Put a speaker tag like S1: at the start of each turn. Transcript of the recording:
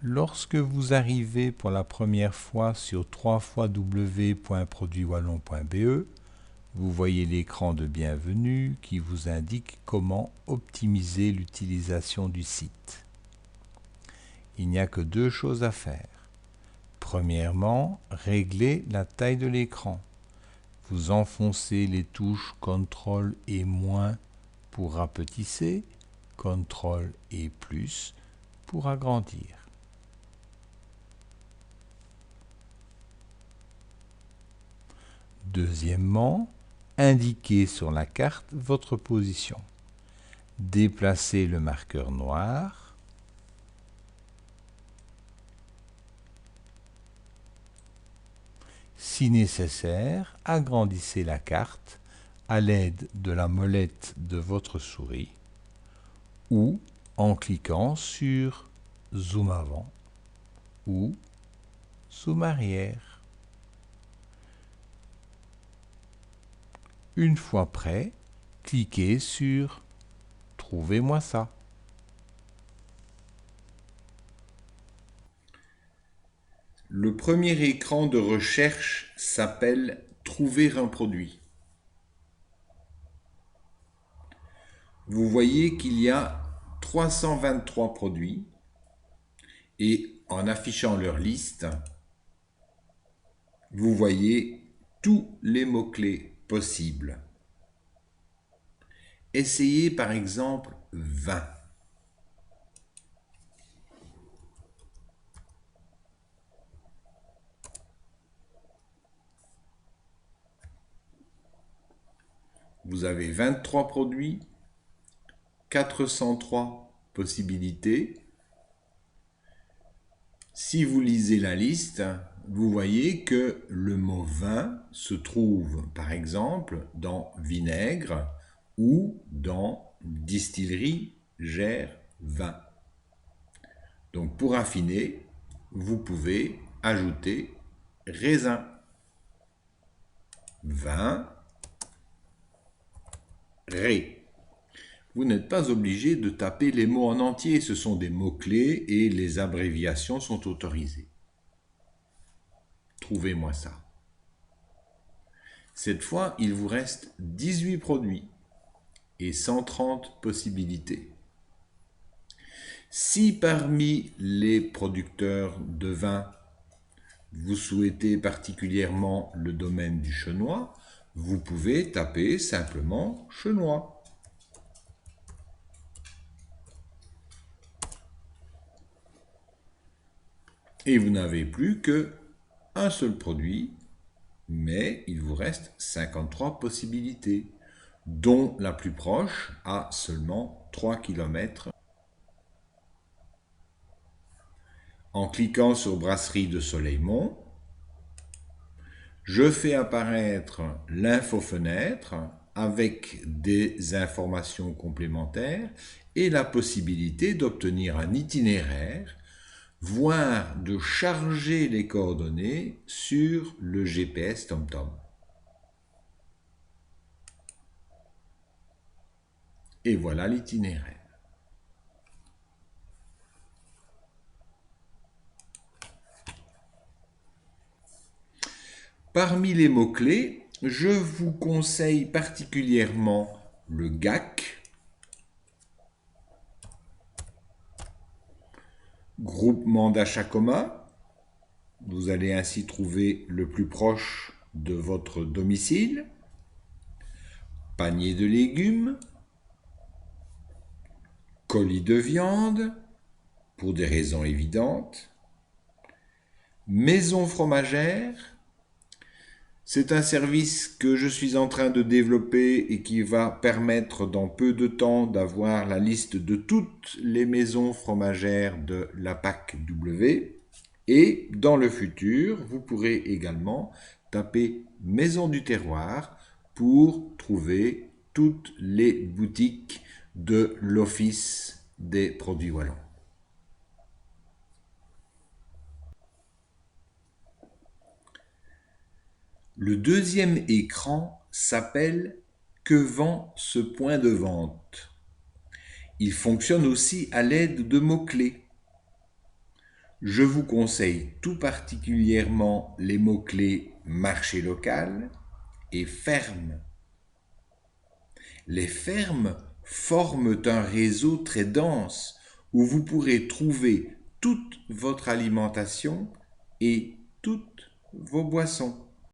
S1: Lorsque vous arrivez pour la première fois sur www.produitswallons.be, vous voyez l'écran de bienvenue qui vous indique comment optimiser l'utilisation du site. Il n'y a que deux choses à faire. Premièrement, régler la taille de l'écran. Vous enfoncez les touches CTRL et moins pour rapetisser, CTRL et plus pour agrandir. Deuxièmement, indiquez sur la carte votre position. Déplacez le marqueur noir. Si nécessaire, agrandissez la carte à l'aide de la molette de votre souris ou en cliquant sur Zoom avant ou Zoom arrière. Une fois prêt, cliquez sur « Trouvez-moi ça ». Le premier écran de recherche s'appelle « Trouver un produit ». Vous voyez qu'il y a 323 produits et en affichant leur liste, vous voyez tous les mots-clés possibles. Essayez par exemple 20. Vous avez 23 produits, 403 possibilités. Si vous lisez la liste, vous voyez que le mot vin se trouve par exemple dans vinaigre ou dans distillerie gère vin. Donc pour affiner, vous pouvez ajouter raisin, vin, ré. Vous n'êtes pas obligé de taper les mots en entier, ce sont des mots-clés et les abréviations sont autorisées. Trouvez-moi ça. Cette fois, il vous reste 18 produits et 130 possibilités. Si parmi les producteurs de vin, vous souhaitez particulièrement le domaine du chenois, vous pouvez taper simplement chenois. Et vous n'avez plus qu'un seul produit, mais il vous reste 53 possibilités, dont la plus proche a seulement 3 km. En cliquant sur Brasserie de Soleilmont, je fais apparaître l'info-fenêtre avec des informations complémentaires et la possibilité d'obtenir un itinéraire, voire de charger les coordonnées sur le GPS TomTom. Et voilà l'itinéraire. Parmi les mots-clés, je vous conseille particulièrement le GAC, groupement d'achat commun. Vous allez ainsi trouver le plus proche de votre domicile. Panier de légumes. Colis de viande, pour des raisons évidentes. Maison fromagère. C'est un service que je suis en train de développer et qui va permettre dans peu de temps d'avoir la liste de toutes les maisons fromagères de la PAC W. Et dans le futur, vous pourrez également taper Maison du terroir pour trouver toutes les boutiques de l'Office des produits wallons. Le deuxième écran s'appelle « Que vend ce point de vente ?» Il fonctionne aussi à l'aide de mots-clés. Je vous conseille tout particulièrement les mots-clés marché local et ferme. Les fermes forment un réseau très dense où vous pourrez trouver toute votre alimentation et toutes vos boissons.